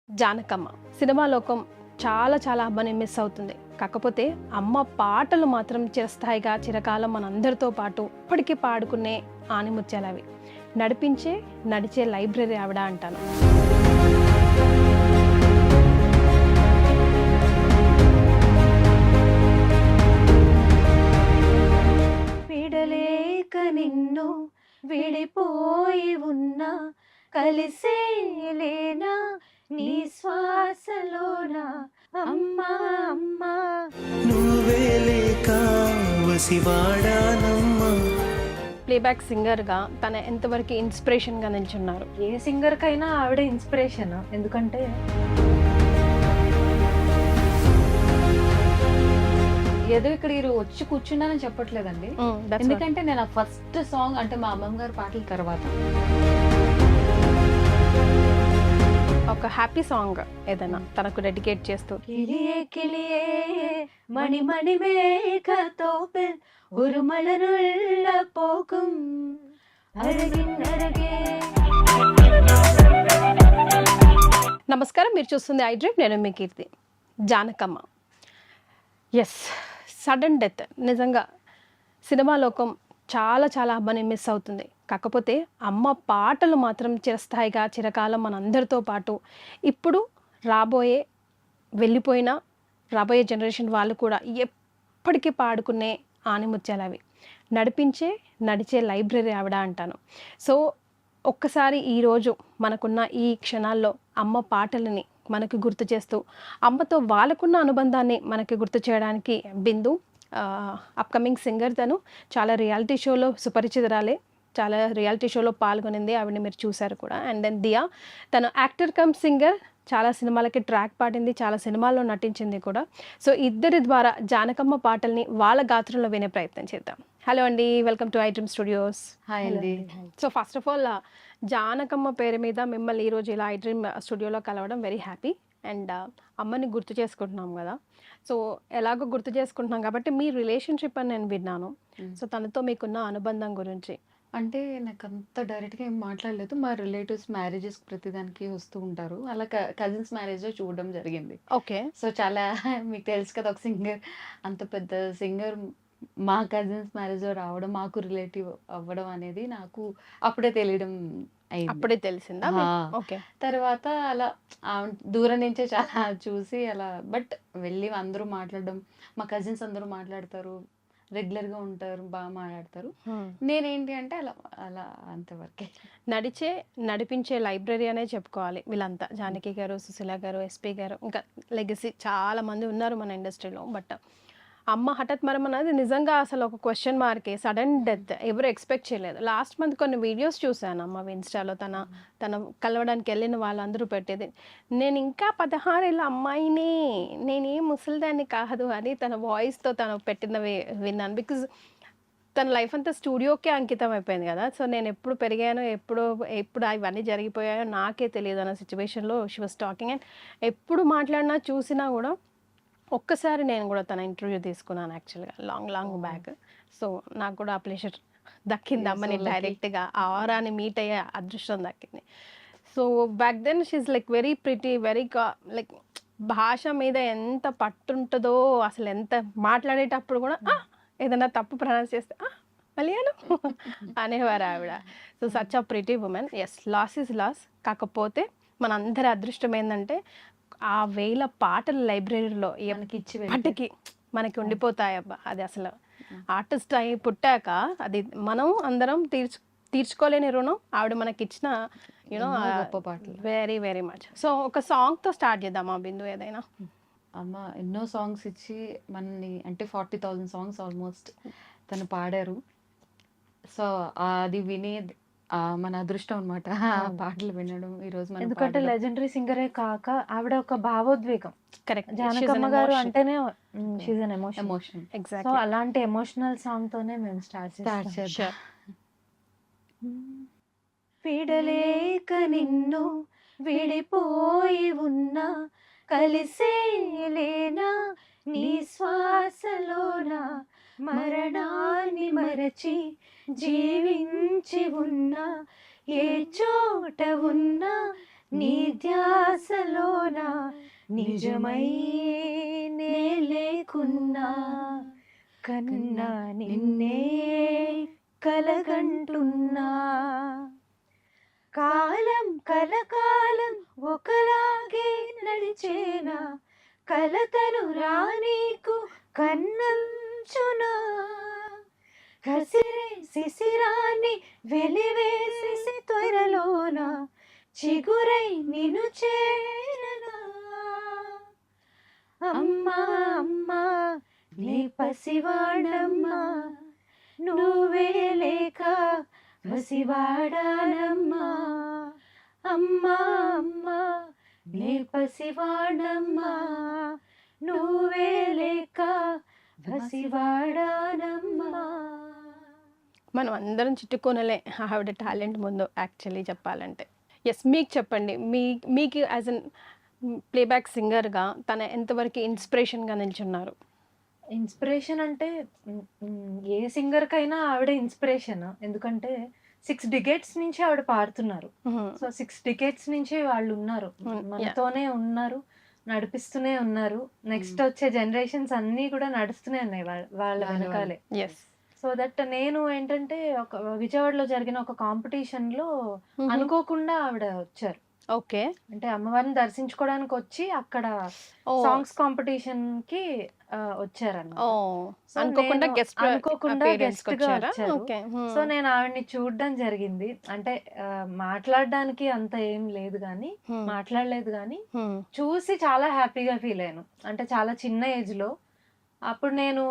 Janakamma cinema లోకం చాలా చాలా అమ్మని మిస్ అవుతుంది. కాకపోతే అమ్మ పాటలు మాత్రం చిరస్థాయిగా చిరకాలం మనందరితో పాటు ఇప్పటికీ పాడుకునే ఆనిముత్యాలవి. నడిచే లైబ్రరీ ఆవిడ అంటాను. విడలేక నిన్ను విడిపోయి ఉన్నా కలిసేలేనా నీ శ్వాసలోనా అమ్మా అమ్మా నువ్వే లేక వసివాడానమ్మా. ప్లేబ్యాక్ సింగర్గా తన ఎంతవరకు ఇన్స్పిరేషన్గా నిల్చున్నారు? ఏ సింగర్కైనా ఆవిడ ఇన్స్పిరేషన్. ఎందుకంటే ఏదో ఇక్కడ వచ్చి కూర్చున్నానని చెప్పట్లేదండి. ఎందుకంటే నేను ఆ ఫస్ట్ సాంగ్ అంటే మా అమ్మమ్మ గారి పాటల తర్వాత ఒక హ్యాపీ సాంగ్ ఏదైనా తనకు డెడికేట్ చేస్తూ కిలియే కిలియే మణి మణి మేఘతోப்பில் ஒரு மலருள்ள போகும் అరగిన్ అరగే. నమస్కారం, మీరు చూస్తుంది ఐ డ్రీమ్. నేను మీ Keerthi. Janakamma yes, sudden death. నిజంగా సినిమా లోకం చాలా చాలా అమ్మని మిస్ అవుతుంది. కాకపోతే అమ్మ పాటలు మాత్రం చిరస్థాయిగా చిరకాలం మనందరితో పాటు ఇప్పుడు వెళ్ళిపోయిన జనరేషన్ వాళ్ళు కూడా ఎప్పటికీ పాడుకునే ఆనిముత్యాలవి. నడిచే లైబ్రరీ ఆవిడ అంటాను. సో ఒక్కసారి ఈరోజు మనకున్న ఈ క్షణాల్లో అమ్మ పాటలని మనకు గుర్తు చేస్తూ అమ్మతో వాళ్ళకున్న అనుబంధాన్ని మనకి గుర్తు చేయడానికి బిందు అప్కమింగ్ సింగర్. తను చాలా రియాలిటీ షోలో సుపరిచితురాలే, చాలా రియాలిటీ షోలో పాల్గొనింది, ఆవిడని మీరు చూశారు కూడా. అండ్ దెన్ దియా, తను యాక్టర్ కమ్ సింగర్, చాలా సినిమాలకి ట్రాక్ పాడింది, చాలా సినిమాల్లో నటించింది కూడా. సో ఇద్దరి ద్వారా జానకమ్మ పాటల్ని వాళ్ళ గాత్రంలో వినే ప్రయత్నం చేద్దాం. హలో అండి, welcome to I dream studios. Hi అండి. So first of all Janakamma పేరు మీద మిమ్మల్ని ఈరోజు ఇలా ఐ డ్రీమ్ స్టూడియోలో కలవడం వెరీ హ్యాపీ. అండ్ అమ్మని గుర్తు చేసుకుంటున్నాం కదా, సో ఎలాగో గుర్తు చేసుకుంటున్నాం కాబట్టి మీ రిలేషన్షిప్ అని నేను విన్నాను. సో తనతో మీకున్న అనుబంధం గురించి అంటే నాకు అంత డైరెక్ట్గా ఏం మాట్లాడలేదు. మా రిలేటివ్స్ మ్యారేజెస్ ప్రతిదానికి వస్తూ ఉంటారు. అలా కజిన్స్ మ్యారేజ్ చూడడం జరిగింది. ఓకే. సో చాలా మీకు తెలుసు కదా, ఒక సింగర్, అంత పెద్ద సింగర్ మా కజిన్స్ మ్యారేజ్ రావడం, మాకు రిలేటివ్ అవ్వడం అనేది నాకు అప్పుడే తెలియడం అయింది. అప్పుడే తెలిసిందా? ఓకే. తర్వాత అలా దూరం నుంచే చాలా చూసి అలా, బట్ వెళ్ళి అందరూ మాట్లాడడం, మా కజిన్స్ అందరూ మాట్లాడతారు, రెగ్యులర్గా ఉంటారు, బాగా మాట్లాడతారు. నేనేంటి అంటే అలా అలా అంతవరకే. నడిపించే లైబ్రరీ అనే చెప్పుకోవాలి వీళ్ళంతా. జానకి గారు, సుశీల గారు, ఎస్పీ గారు, ఇంకా లెగసీ చాలా మంది ఉన్నారు మన ఇండస్ట్రీలో. బట్ అమ్మ హఠాత్ మరణం అనేది నిజంగా అసలు ఒక క్వశ్చన్ మార్కే. సడన్ డెత్ ఎవరు ఎక్స్పెక్ట్ చేయలేదు. లాస్ట్ మంత్ కొన్ని వీడియోస్ చూశాను అమ్మ ఇన్స్టాలో, తన కలవడానికి వెళ్ళిన వాళ్ళందరూ పెట్టేది. నేను ఇంకా 16 ఏళ్ళ అమ్మాయిని, నేనేం ముసలిదాన్ని కాదు అని తన వాయిస్తో తను పెట్టినవి విన్నాను. బికాజ్ తన లైఫ్ అంతా స్టూడియోకే అంకితం అయిపోయింది కదా. సో నేను ఎప్పుడు పెరిగానో, ఎప్పుడు అవన్నీ జరిగిపోయాయో నాకే తెలియదు అన్న సిచ్యువేషన్లో షీ వాస్ టాకింగ్. అండ్ ఎప్పుడు మాట్లాడినా చూసినా కూడా ఒక్కసారి నేను కూడా తన ఇంటర్వ్యూ తీసుకున్నాను యాక్చువల్గా లాంగ్ బ్యాక్. సో నాకు కూడా ఆ ప్లెజర్ దక్కింది, అమ్మని డైరెక్ట్గా ఆరాని మీట్ అయ్యే అదృష్టం దక్కింది. So back then she like very pretty, very like భాష మీద ఎంత పట్టుంటుందో, అసలు ఎంత మాట్లాడేటప్పుడు కూడా ఏదైనా తప్పు ప్రొనౌన్స్ చేస్తే మలయాళం అనేవారు ఆవిడ. So such a pretty woman. Yes, loss is loss. కాకపోతే మనందరి అదృష్టం ఏంటంటే ఆ 1000 పాటల లైబ్రరీలో ఎప్పటికీ మనకి ఉండిపోతాయి. అబ్బా, అది అసలు ఆర్టిస్ట్ అయి పుట్టాక అది మనం అందరం తీర్చుకోలేని రుణం ఆవిడ మనకి ఇచ్చిన యూనో గొప్ప పాటలు. Very very much. సో ఒక సాంగ్తో స్టార్ట్ చేద్దామా బిందు? ఏదైనా అమ్మ ఎన్నో సాంగ్స్ ఇచ్చి మనని, అంటే 40,000 సాంగ్స్ ఆల్మోస్ట్ తను పాడారు. సో అది విని మన అదృష్టం అనమాట పాటలు వినడం ఈరోజు. ఎందుకంటే లెజెండరీ సింగరే కాక ఆవిడ ఒక భావోద్వేగం. కరెక్ట్. జానకమ్మ గారు అంటేనే she's an emotion. So exactly అలాంటి ఎమోషనల్ సాంగ్ తోనే మేము స్టార్ట్ చేద్దాం. విడలేక నిన్ను విడిపోయి ఉన్నా కలిసేలేనా నీ శ్వాసలోనా మరణాన్ని మరచి జీవించి ఉన్నా, ఏ చోట ఉన్నా నీ ధ్యాసలోన నిజమై నే లేకున్నా, కన్నా నిన్నే కలగంటున్నా. కాలం కలకాలం ఒకలాగే నడిచేనా, కలతను రానీకు కన్నంచునా, కసిరే శిశిరాన్ని వెలివేసి త్వరలోన చిగురై నిన్ను చేరనా. అమ్మా అమ్మా నీ పసివాడమ్మా, నువ్వే లేక పసివాడానమ్మా. అమ్మా అమ్మా నీ పసివాడమ్మా, నువ్వే లేక పసివాడానమ్మా. మనం అందరం చిట్టుకోనలే ఆవిడ టాలెంట్ ముందు యాక్చువల్లీ చెప్పాలంటే. ఎస్, మీకు చెప్పండి, మీకు యాజ్ అన్ ప్లేబ్యాక్ సింగర్గా తన ఎంతవరకు ఇన్స్పిరేషన్గా నిల్చున్నారు? ఇన్స్పిరేషన్ అంటే ఏ సింగర్కైనా ఆవిడ ఇన్స్పిరేషన్. ఎందుకంటే 6 డికేట్స్ నుంచి ఆవిడ పాడుతున్నారు. సో 6 డికేట్స్ నుంచి వాళ్ళు ఉన్నారు, మనతోనే ఉన్నారు, నడిపిస్తూనే ఉన్నారు. నెక్స్ట్ వచ్చే జనరేషన్స్ అన్నీ కూడా నడుస్తూనే ఉన్నాయి వాళ్ళ వెనకాలే. ఎస్. సో దట్ నేను ఏంటంటే ఒక విజయవాడలో జరిగిన ఒక కాంపిటీషన్ లో అనుకోకుండా ఆవిడ వచ్చారు. ఓకే. అంటే అమ్మవారిని దర్శించుకోవడానికి వచ్చి అక్కడ సాంగ్స్ కాంపిటీషన్ కి వచ్చారన్నమాట. సో అనుకోకుండా నేను గెస్ట్ అనుకోకుండా గెస్ట్ గా వచ్చారు. సో నేను ఆవిడని చూడడం జరిగింది. అంటే మాట్లాడడానికి అంత ఏం లేదు కానీ, మాట్లాడలేదు కానీ చూసి చాలా హ్యాపీగా ఫీల్ అయ్యాను. అంటే చాలా చిన్న ఏజ్ లో. అప్పుడు నేను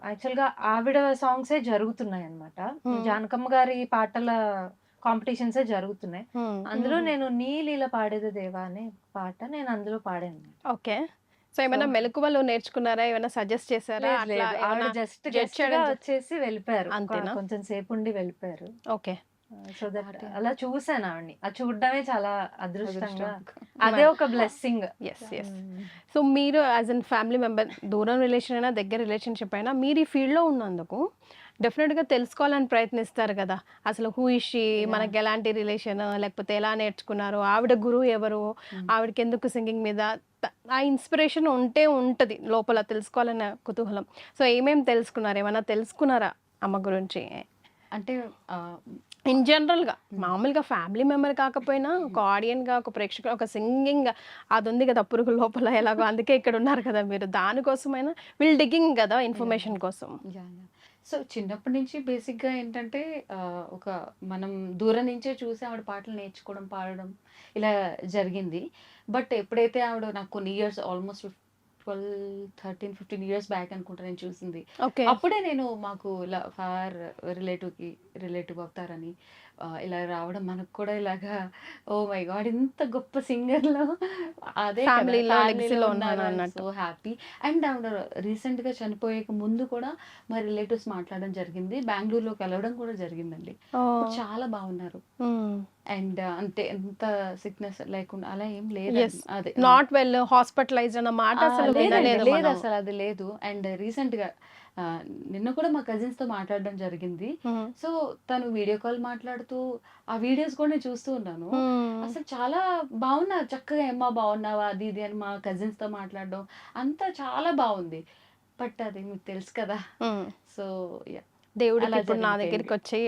యాక్చువల్గా ఆవిడ సాంగ్సే జరుగుతున్నాయి అన్నమాట. జానకమ్మ గారి పాటల కాంపిటీషన్సే జరుగుతున్నాయి. అందులో నేను నీ లీల పాడేది దేవా అనే పాట నేను అందులో పాడాను. ఓకే. సో ఏమైనా మెలకువలు నేర్చుకున్నారా? ఏమైనా సజెస్ట్ చేశారా? అట్లా ఏమైనా జస్ట్ judge గెస్ట్ గా చేయడం వచ్చేసి వెళ్ళిపోయారు. అంతేనా? కొంచెం సేపు ఉండి వెళ్ళిపోయారు. ఓకే. సో దట్ అలా చూసాను ఆవిడ్ని. అది చూడడమే చాలా అదృష్టంగా, అదే ఒక బ్లెస్సింగ్. Yes yes. సో మీరు యాజ్ అన్ ఫ్యామిలీ మెంబర్, దూరం రిలేషన్ అయినా దగ్గర రిలేషన్షిప్ అయినా, మీరు ఈ ఫీల్డ్లో ఉన్నందుకు డెఫినెట్గా తెలుసుకోవాలని ప్రయత్నిస్తారు కదా. అసలు హూ ఇస్ షీ, మనకి ఎలాంటి రిలేషన్, లేకపోతే ఎలా నేర్చుకున్నారు, ఆవిడ గురువు ఎవరు, ఆవిడకి ఎందుకు సింగింగ్ మీద ఆ ఇన్స్పిరేషన్ ఉంటే ఉంటుంది లోపల, తెలుసుకోవాలనే కుతూహలం. సో ఏమేమి తెలుసుకున్నారు? ఏమైనా తెలుసుకున్నారా అమ్మ గురించి? అంటే ఇన్ జనరల్గా మామూలుగా ఫ్యామిలీ మెంబర్ కాకపోయినా ఒక ఆడియన్గా, ఒక ప్రేక్షకుడు, ఒక సింగింగ్ అది ఉంది కదా పురుగు లోపల ఎలాగో, అందుకే ఇక్కడ ఉన్నారు కదా మీరు. దానికోసమైనా వీళ్ళు డిగ్గింగ్ కదా ఇన్ఫర్మేషన్ కోసం. సో చిన్నప్పటి నుంచి బేసిక్గా ఏంటంటే ఒక మనం దూరం నుంచే చూసి ఆవిడ పాటలు నేర్చుకోవడం, పాడడం ఇలా జరిగింది. బట్ ఎప్పుడైతే ఆవిడ నాకు కొన్ని ఇయర్స్, ఆల్మోస్ట్ 12-13-15 ఇయర్స్ బ్యాక్ అనుకుంటా నేను చూసింది. అప్పుడే నేను మాకు ఇలా ఫార్ రిలేటివ్ అవుతారని ఇలా రావడం, మనకు కూడా ఇలాగా ఓ మై గాడ్ ఇంత గొప్ప సింగర్లో అదే ఫ్యామిలీలో సో హ్యాపీ. అండ్ ఆవిడ రీసెంట్గా చనిపోయే ముందు కూడా మా రిలేటివ్స్ మాట్లాడడం జరిగింది, బెంగళూరులో కలవడం కూడా జరిగిందండి. చాలా బాగున్నారు. అండ్ అంటే ఎంత సిక్నెస్ లేకుండా అలా ఏం లేదు, అదే నాట్ వెల్, హాస్పిటలైజ్డ్ అన్న మాట అసలు లేదు, అసలు అది లేదు. అండ్ రీసెంట్ గా నిన్న కూడా మా కజిన్స్ తో మాట్లాడడం జరిగింది. సో తను వీడియో కాల్ మాట్లాడుతూ ఆ వీడియోస్ కూడా నేను చూస్తూ ఉన్నాను. అసలు చాలా బాగున్నారు, చక్కగా ఏమ్మా బాగున్నావా అది ఇది అని మా కజిన్స్ తో మాట్లాడడం అంతా చాలా బాగుంది. బట్ అది మీకు తెలుసు కదా. సో దేవుడికి ఇప్పుడు నా దగ్గరికి వచ్చి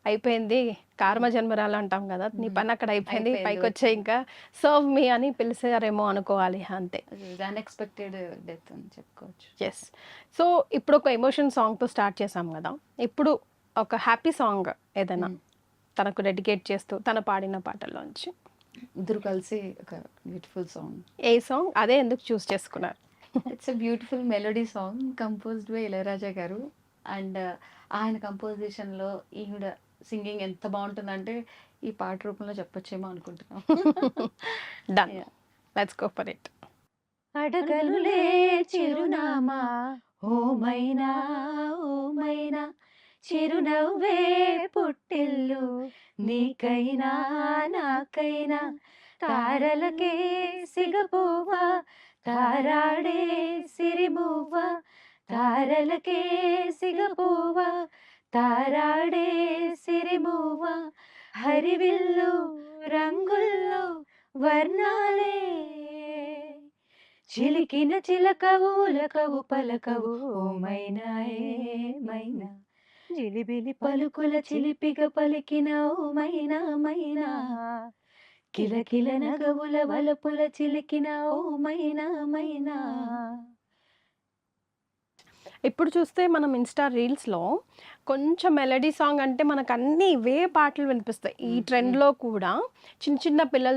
అయిపోయింది, కార్మ జన్మరాలు అంటాం కదా, నీ పని అక్కడ అయిపోయింది, పైకి వచ్చే ఇంకా సర్వ్ మీ అని పిలిచారేమో అనుకోవాలి, అంతే. అన్ఎక్స్పెక్టెడ్ డెత్ అని చెప్పుకోవచ్చు. ఎస్. సో ఇప్పుడు ఒక ఎమోషన్ సాంగ్తో స్టార్ట్ చేసాం కదా, ఇప్పుడు ఒక హ్యాపీ సాంగ్ ఏదైనా తనకు డెడికేట్ చేస్తూ తన పాడిన పాటల్లోంచి ఇద్దరు కలిసి ఒక బ్యూటిఫుల్ సాంగ్. ఏ సాంగ్ అదే, ఎందుకు చూస్ చేసుకున్నారు? It's a beautiful melody song composed by Ilaiyaraaja గారు. అండ్ ఆయన కంపోజిషన్లో ఈవిడ సింగింగ్ ఎంత బాగుంటుందంటే ఈ పాట రూపంలో చెప్పొచ్చేమో అనుకుంటున్నాం. Done, let's go for it. అడగనులే చిరునామా ఓమైనా ఓమైనా, చిరునవ్వే పుట్టిల్లు నీకైనా నాకైనా, తారలకే సిగపువ్వా తారాడే సిరిమువ్వా, తారలకే సిగపువ్వ తారాడే సిరిమువ్వ హరివిల్లు రంగుల్లో వర్ణాలే చిలికిన చిలకవు ఉలకవు పలకవు ఓ మైనా మైనా జిలిబిలి పలుకుల చిలిపిగ పలికిన ఓ మైనా మైనా కిలకిల నగవుల వలపుల చిలికిన ఓ మైనా మైనా. ఇప్పుడు చూస్తే మనం ఇన్స్టా రీల్స్లో కొంచెం మెలడీ సాంగ్ అంటే మనకు అన్ని ఇవే పాటలు వినిపిస్తాయి. ఈ ట్రెండ్లో కూడా చిన్న చిన్న పిల్లల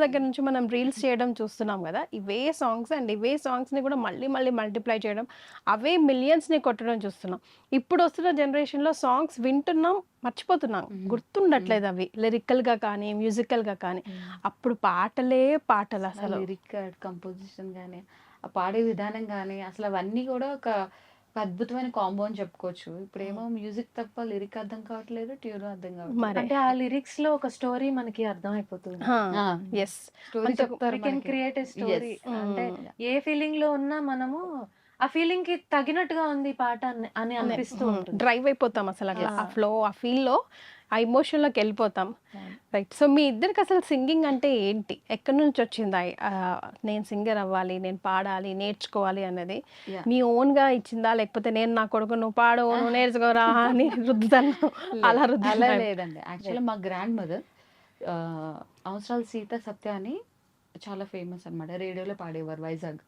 దగ్గర నుంచి మనం రీల్స్ చేయడం చూస్తున్నాం కదా. ఇవే సాంగ్స్ అండ్ ఇవే సాంగ్స్ని కూడా మళ్ళీ మళ్ళీ మల్టిప్లై చేయడం, అవే మిలియన్స్ని కొట్టడం చూస్తున్నాం. ఇప్పుడు వస్తున్న జనరేషన్లో సాంగ్స్ వింటున్నాం, మర్చిపోతున్నాం, గుర్తుండట్లేదు అవి లిరికల్గా కానీ మ్యూజికల్గా కానీ. అప్పుడు పాటలే పాటలు అసలు లిరిక్ కంపోజిషన్ కానీ ఆ పాడే విధానం కానీ అసలు అవన్నీ కూడా ఒక అద్భుతమైన కాంబో అని చెప్పుకోవచ్చు. ఇప్పుడేమో మ్యూజిక్ తప్ప లిరిక్ అర్థం కావట్లేదు, ట్యూన్ అర్థం కావట్లేదు. మరి అంటే ఆ లిరిక్స్ లో ఒక స్టోరీ మనకి అర్థం అయిపోతుంది. ఎస్ స్టోరీ చెప్తారు కెన్ క్రియేట్ స్టోరీ. అంటే ఏ ఫీలింగ్ లో ఉన్నా మనము ఆ ఫీలింగ్ కి తగినట్టుగా ఉంది ఈ పాట అని అనిపిస్తూ ఉంటుంది. డ్రైవ్ అయిపోతాం అసలు అట్లా ఆ ఫ్లో ఆ ఫీల్లో ఆ ఎమోషన్లోకి వెళ్ళిపోతాం. రైట్. సో మీ ఇద్దరికి అసలు సింగింగ్ అంటే ఏంటి, ఎక్కడి నుంచి వచ్చిందా నేను సింగర్ అవ్వాలి, నేను పాడాలి, నేర్చుకోవాలి అన్నది? మీ ఓన్గా ఇచ్చిందా, లేకపోతే నేను నా కొడుకు నువ్వు పాడు నువ్వు నేర్చుకోరా అని రుద్దుతాను అలా అలా లేదండి. యాక్చువల్లీ మా గ్రాండ్ మదర్ అవసరాల సీత సత్య అని చాలా ఫేమస్ అన్నమాట. రేడియోలో పాడేవారు వైజాగ్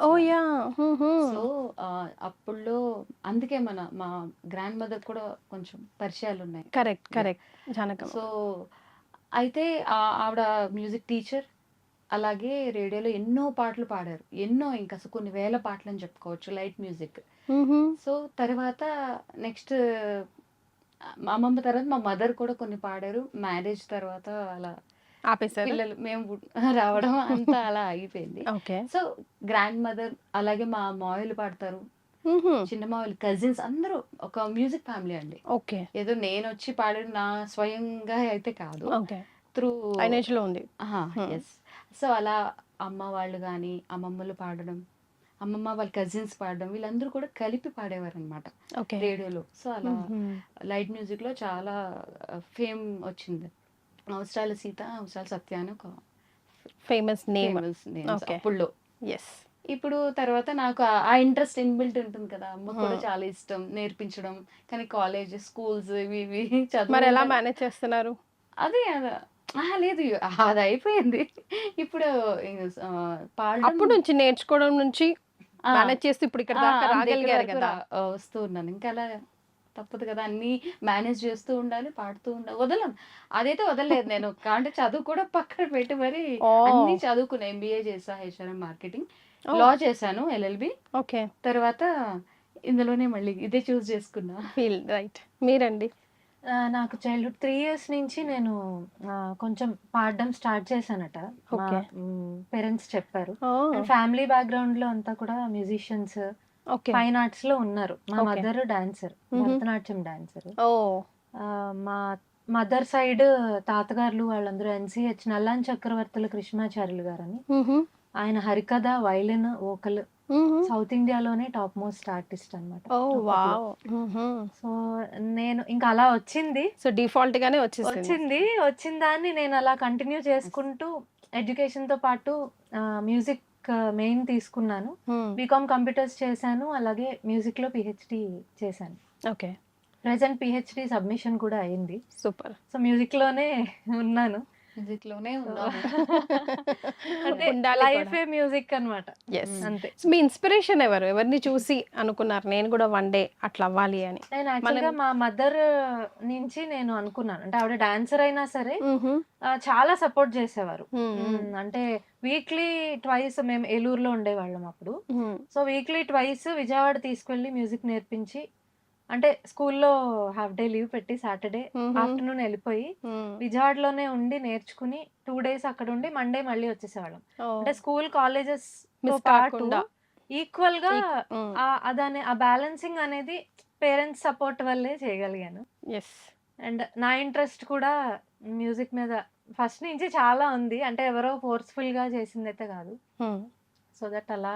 ఓ యా. సో అప్పుడులో అందుకే మా గ్రాండ్ మదర్ కూడా కొంచెం పరిచయాలు ఉన్నాయి. కరెక్ట్ జానకమ్మ. సో అయితే ఆవిడ మ్యూజిక్ టీచర్, అలాగే రేడియోలో ఎన్నో పాటలు పాడారు, ఎన్నో ఇంకా అసలు కొన్ని వేల పాటలు అని చెప్పుకోవచ్చు, లైట్ మ్యూజిక్. సో తర్వాత నెక్స్ట్ మా అమ్మమ్మ తర్వాత మా మదర్ కూడా కొన్ని పాడారు. మ్యారేజ్ తర్వాత అలా ఆపేసారు పిల్లలు మేము రావడం అంతా అలా అయిపోయింది. ఓకే. సో గ్రాండ్ మదర్ అలాగే మా మావయ్యలు పాడతారు, చిన్న మావయ్యలు, కజిన్స్ అందరూ ఒక మ్యూజిక్ ఫ్యామిలీ అండి. ఓకే. ఏదో నేను వచ్చి పాడిన నా స్వయంగా అయితే కాదు, ఓకే, త్రూ ఐనేజ్లో ఉంది. ఎస్. సో అలా అమ్మ వాళ్ళు కానీ అమ్మమ్మలు పాడడం, అమ్మమ్మ వాళ్ళ కజిన్స్ పాడడం, వీళ్ళందరూ కూడా కలిపి పాడేవారు అనమాట ఓకే. రేడియోలో. సో అలా లైట్ మ్యూజిక్ లో చాలా ఫేమ్ వచ్చింది. అవసరాల సీత, అవసరాల సత్య అని ఒక ఫేమస్ నేమ్ అప్పుడులో. ఎస్. ఇప్పుడు తర్వాత నాకు ఆ ఇంట్రెస్ట్ ఇన్బిల్ట్ ఉంటుంది కదా, అమ్మ కూడా చాలా ఇష్టం నేర్పించడం. కానీ కాలేజ్ స్కూల్స్ ఇవి చదువు మరి ఎలా మేనేజ్ చేస్తున్నారు? అదే లేదు అది అయిపోయింది. ఇప్పుడు అప్పుడు నుంచి నేర్చుకోవడం నుంచి మేనేజ్ చేస్తూ ఇప్పుడు ఇక్కడ దాకా రాగలిగారు కదా. వస్తూ ఉన్నాను, ఇంకా అలా తప్పదు కదా, అన్ని మేనేజ్ చేస్తూ ఉండాలి, పాడుతూ ఉండాలి, వదలను. అదైతే వదలలేదు నేను. అంటే చదువు కూడా పక్కన పెట్టి మరి అన్ని చదువుకున్నా. MBA చేసా, HRM మార్కెటింగ్, లా చేశాను, LLB. ఓకే. తర్వాత ఇందులోనే మళ్ళీ ఇదే చూస్ చేసుకున్నా. Feel right. మీరండి? నాకు చైల్డ్హుడ్ 3 years నుంచి నేను కొంచెం పాడడం స్టార్ట్ చేశానట. పేరెంట్స్ చెప్పారు. ఫ్యామిలీ బ్యాక్గ్రౌండ్ లో అంతా కూడా మ్యూజిషియన్స్, ఫైన్ ఆర్ట్స్ లో ఉన్నారు. మా మదర్ డాన్సర్, భరతనాట్యం డాన్సర్. మా మదర్ సైడ్ తాతగారులు వాళ్ళందరూ NCH నల్లాన్ చక్రవర్తుల కృష్ణాచార్యులు గారని, ఆయన హరికథ, వైలిన్, వోకల్, సౌత్ ఇండియాలోనే టాప్ మోస్ట్ ఆర్టిస్ట్ అనమాట. సో నేను ఇంకా అలా వచ్చింది. సో డిఫాల్ట్ గానే వచ్చిన దాన్ని నేను అలా కంటిన్యూ చేసుకుంటూ ఎడ్యుకేషన్ తో పాటు మ్యూజిక్ మెయిన్ తీసుకున్నాను. బీకామ్ కంప్యూటర్స్ చేశాను, అలాగే మ్యూజిక్ లో PhD చేశాను. ఓకే. ప్రెసెంట్ PhD సబ్మిషన్ కూడా అయింది. సూపర్. సో మ్యూజిక్ లోనే ఉన్నాను. మ్యూజిక్ లోనే లైఫే మ్యూజిక్ అన్నమాట. అంతే. మీ ఇన్స్పిరేషన్ ఎవరు? ఎవరిని చూసి అనుకున్నారు నేను కూడా వన్ డే అట్లా అవ్వాలి అని? నేను యాక్చువల్గా మా మదర్ నుంచి నేను అనుకున్నాను. అంటే ఆవిడ డాన్సర్ అయినా సరే చాలా సపోర్ట్ చేసేవారు. అంటే వీక్లీ ట్వైస్, మేము ఏలూరులో ఉండేవాళ్ళం అప్పుడు. సో వీక్లీ ట్వైస్ విజయవాడ తీసుకెళ్లి మ్యూజిక్ నేర్పించి, అంటే స్కూల్లో హాఫ్ డే లీవ్ పెట్టి సాటర్డే ఆఫ్టర్నూన్ వెళ్ళిపోయి విజయవాడలోనే ఉండి నేర్చుకుని 2 days అక్కడ ఉండి మండే మళ్ళీ వచ్చేసేవాళ్ళం. అంటే స్కూల్ కాలేజెస్ ఈక్వల్ గా అదనే ఆ బ్యాలెన్సింగ్ అనేది పేరెంట్స్ సపోర్ట్ వల్లే చేయగలిగాను. అండ్ నా ఇంట్రెస్ట్ కూడా మ్యూజిక్ మీద ఫస్ట్ నుంచి చాలా ఉంది. అంటే ఎవరో ఫోర్స్ఫుల్ గా చేసింది అయితే కాదు. సో దట్ అలా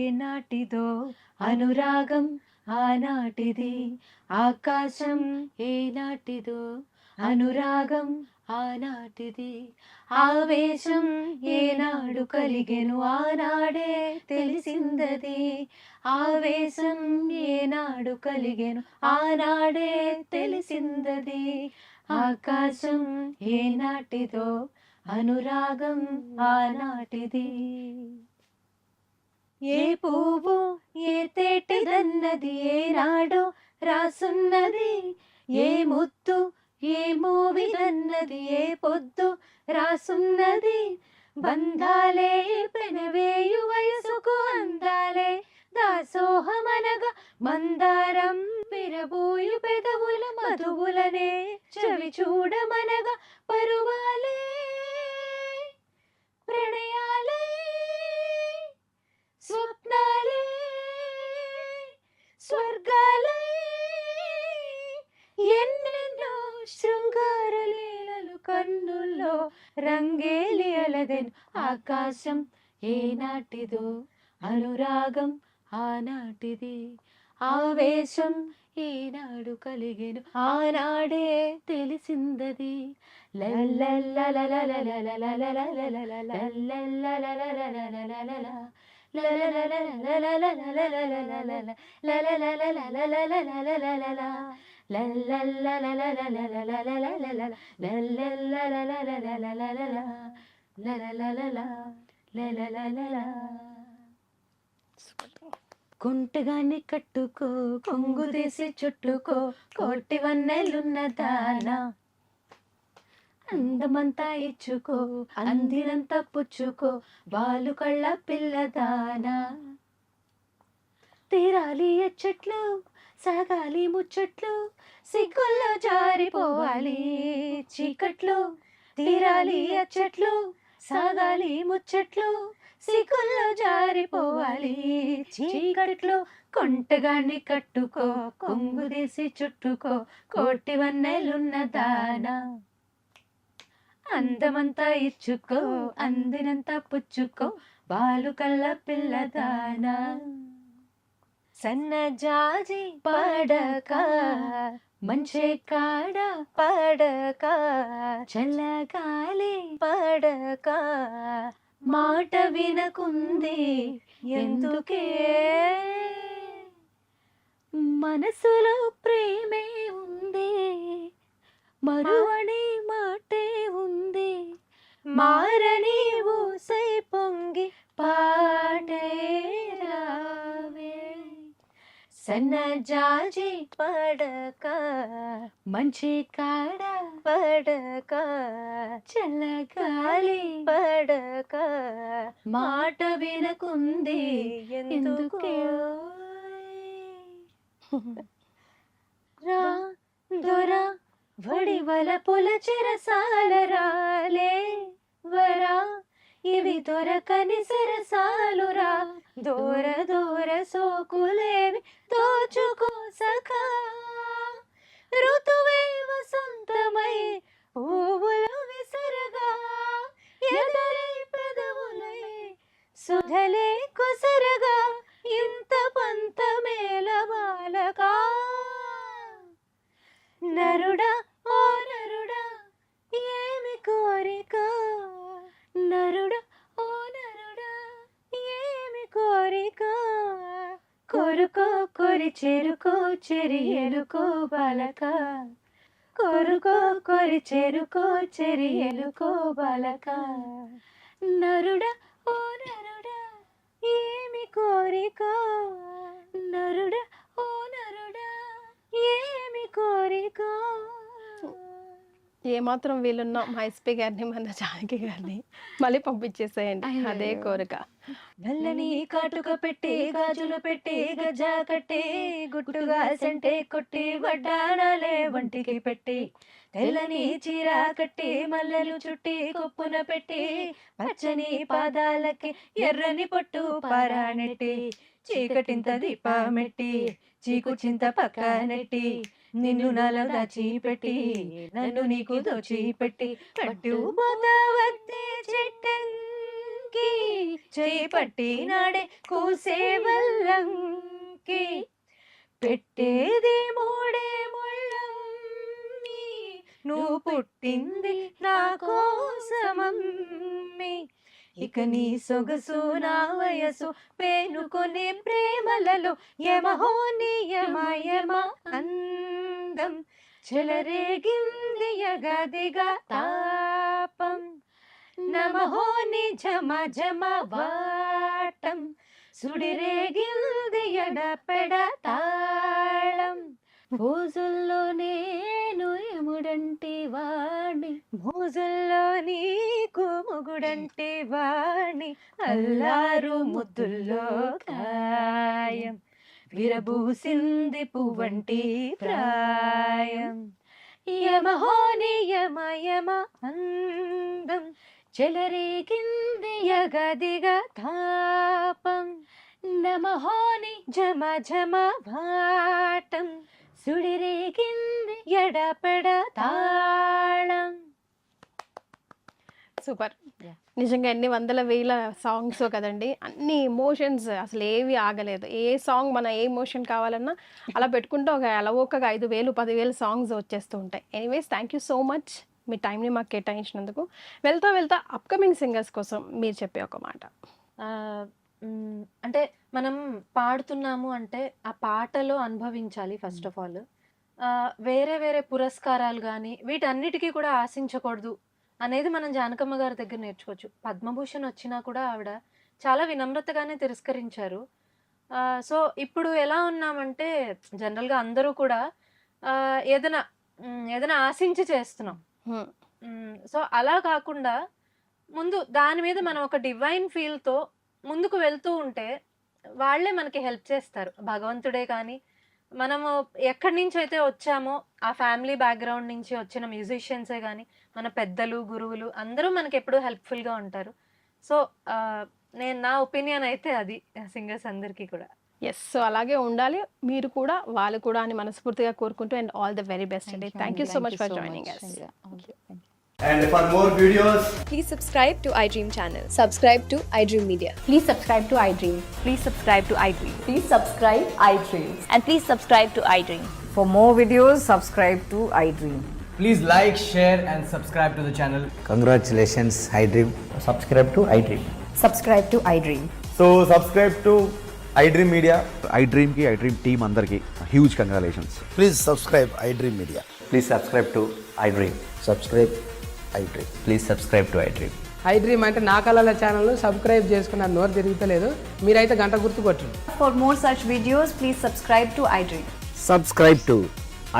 ఏనాటిదో అనురాగం ఆనాటిది, ఆకాశం ఏనాటిదో అనురాగం ఆనాటిది, ఆవేశం ఏనాడు కలిగెను ఆనాడే తెలిసిందది, ఆవేశం ఏనాడు కలిగెను ఆనాడే తెలిసిందది, ఆకాశం ఏనాటిదో అనురాగం ఆనాటిది. ఏ పువ్వు ఏ తేటిదన్నది ఏనాడో రాసున్నది, ఏ ముత్తు ఏ మోవిదన్నది ఏ పొద్దు రాసున్నది, బంధాలే పెనవేయు వయసుకు అందాలే దాసోహమనగా, మందారం విరబోయు పెదవుల మధువులనే చవి చూడమనగా, పరువాలే ప్రణయాలే స్వప్నాలే స్వర్గాలే, ఎన్నెన్నో శృంగార లీలలు కన్నుల్లో రంగేలి అలదెను, ఆకాశం ఏనాటిదో అనురాగం ఆనాటిది, ఆవేశం ఈనాడు కలిగెను ఆనాడే తెలిసిందది, కుంటగాన్ని కట్టుకో కొంగు తీసి చుట్టుకో కోటి వన్నెలున్న దానా, అందమంతా ఇచ్చుకో అందినంత పుచ్చుకో బాలు కళ్ళ పిల్లదానా, తీరాలి ఎచ్చట్లు సాగాలి ముచ్చట్లు సిగ్గుల్లో జారిపోవాలి చీకట్లు, తీరాలి ఎచ్చట్లు సాగాలి ముచ్చట్లు సిగ్గుల్లో జారిపోవాలి చీకట్లు, కొంటగాన్ని కట్టుకో కొంగు తీసి చుట్టుకో కోటి వన్నెలున్న దానా, అందమంతా ఇచ్చుకో అందినంత పుచ్చుకో బాలు కళ్ళ పిల్లదానా, సన్నజాజి పడక మంచే కాడ పడక చల్లగాలి పడక, మాట వినకుంది ఎందుకే మనసులో ప్రేమే ఉంది, మరువని మాటే ఉంది, మారని ఊసై పొంగి పాటే రావే, సన్నజాజి పడక మంచి కాడ పడక చల్లగాలి పడక, మాట వినకుంది ఎందుకే రా దొరా వడివల పుల చెరసాల రాలే వరా, ఇవి దొరకని సరసాలురా దూర దూర సోకులేవి దోచుకో సఖా, ఋతువే వసంతమై పువ్వులు విసరగా, ఎదరే పెదవులై సుధలే కొసరగా, ఇంత పంతమేల బాలకా, నరుడా ఓ నరుడా ఏమి కోరిక, నరుడా ఓ నరుడా ఏమి కోరిక, కోరుకో కొరి చేరుకో చెరి ఎలుకో బాలక, కోరుకో కొరి చేరుకో చెరి ఎలుకో బాలక, నరుడా ఓ నరుడా ఏమి కోరిక, నరుడా ఓ నరుడా ఏమి కోరిక. ఏమాత్రం వీలున్నా మా ఎస్పీ గారిని మన జానకి గారిని మళ్ళీ పంపించేసేయండి, అదే కోరిక. నల్లని కాటుక పెట్టి గాజులు పెట్టి గజా కట్టి గుట్టుగా సెంటే కొట్టి వడ్డానాలే వంటికి పెట్టి, తెల్లని చీర కట్టి మల్లెలు చుట్టి కొప్పున పెట్టి, పచ్చని పాదాలకి ఎర్రని పొట్టు పారానెట్టి, చీకటింత దీపమెట్టి చీకు చింత పక్కనెట్టి, నిన్ను నాలో దాచిపెట్టి నన్ను నీకు దోచిపెట్టి, పట్టుపోతా వద్దే చెట్టంకి చేయి పట్టినాడే కూసే వల్లంకి పెట్టేది మూడే ముళ్ళమ్మి నువ్వు పుట్టింది నా కోసమమ్మి ఇక నీ సొగసు నా వయసు పేనుకొని ప్రేమలలో యమహో నియమ యమ అందం చెలరేగింది యగదిగా తాపం నమహో నిజమ జమ వాటం సుడిరేగింది ఎడపెడ తాళం భోజుల్లో నేను ఎముడంటి వాణ్ణి మోజుల్లో నీకు మొగుడంటే వాణి అల్లారు ముద్దుల్లో కాయం విరబూసింది పువ్వంటి ప్రాయం యమహో నియమ యమ అందం చెలరేగింది యగదిగ తాపం నమహోని జమ జమ భాటం సుడిరేగింది ఎడపెడ తాళం. సూపర్. నిజంగా ఎన్ని వందల వేల సాంగ్స్ కదండి, అన్ని ఎమోషన్స్ అసలు ఏవి ఆగలేదు. ఏ సాంగ్ మన ఏ ఎమోషన్ కావాలన్నా అలా పెట్టుకుంటే ఒక అలవోకగా 5,000 10,000 సాంగ్స్ వచ్చేస్తూ ఉంటాయి. Anyways thank you so much మీ టైంని మాకు కేటాయించినందుకు. వెళ్తా అప్కమింగ్ సింగర్స్ కోసం మీరు చెప్పే ఒక మాట. అంటే మనం పాడుతున్నాము అంటే ఆ పాటలో అనుభవించాలి ఫస్ట్ ఆఫ్ ఆల్. వేరే వేరే పురస్కారాలు కానీ వీటన్నిటికీ కూడా ఆశించకూడదు అనేది మనం జానకమ్మ గారి దగ్గర నేర్చుకోవచ్చు. పద్మభూషణ్ వచ్చినా కూడా ఆవిడ చాలా వినమ్రతగానే తిరస్కరించారు. సో ఇప్పుడు ఎలా ఉన్నామంటే జనరల్గా అందరూ కూడా ఏదైనా ఆశించి చేస్తున్నాం. సో అలా కాకుండా ముందు దాని మీద మనం ఒక డివైన్ ఫీల్తో ముందుకు వెళ్తూ ఉంటే వాళ్ళే మనకి హెల్ప్ చేస్తారు. భగవంతుడే కానీ మనము ఎక్కడి నుంచి అయితే వచ్చామో ఆ ఫ్యామిలీ బ్యాక్గ్రౌండ్ నుంచి వచ్చిన మ్యూజిషియన్సే కానీ మన పెద్దలు గురువులు అందరూ మనకి ఎప్పుడూ హెల్ప్ఫుల్గా ఉంటారు. సో నా ఒపీనియన్ అయితే అది సింగర్స్ అందరికీ కూడా. ఎస్, సో అలాగే ఉండాలి మీరు కూడా వాళ్ళు కూడా అని మనస్ఫూర్తిగా కోరుకుంటూ and all the very best అండి. Thank you so much for joining us. And for more videos, Please subscribe to iDream channel. Subscribe to iDream Media. Please subscribe to iDream. Please subscribe to iDream. Please subscribe iDream. And please subscribe to iDream. For more videos, subscribe to iDream. Please like, share and subscribe to the channel. Congratulations, iDream. Subscribe to iDream. Subscribe to iDream. So subscribe to iDream Media. iDream ki iDream team andarki huge congratulations. Please subscribe iDream Media. Please subscribe to iDream. Subscribe iDream. Please subscribe to iDream. iDream అంటే నా కళల channel subscribe చేసుకున్న నోరు తిరుగుతలేదు, మీరైతే గంట గుర్తు కొట్టండి. For more such videos, please subscribe to iDream. Subscribe to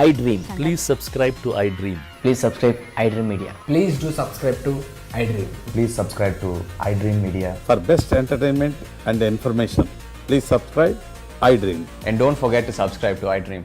iDream. Please subscribe to iDream. Please subscribe iDream Media. Please do subscribe to iDream. Please subscribe to iDream Media. For best entertainment and information, please subscribe iDream. And don't forget to subscribe to iDream.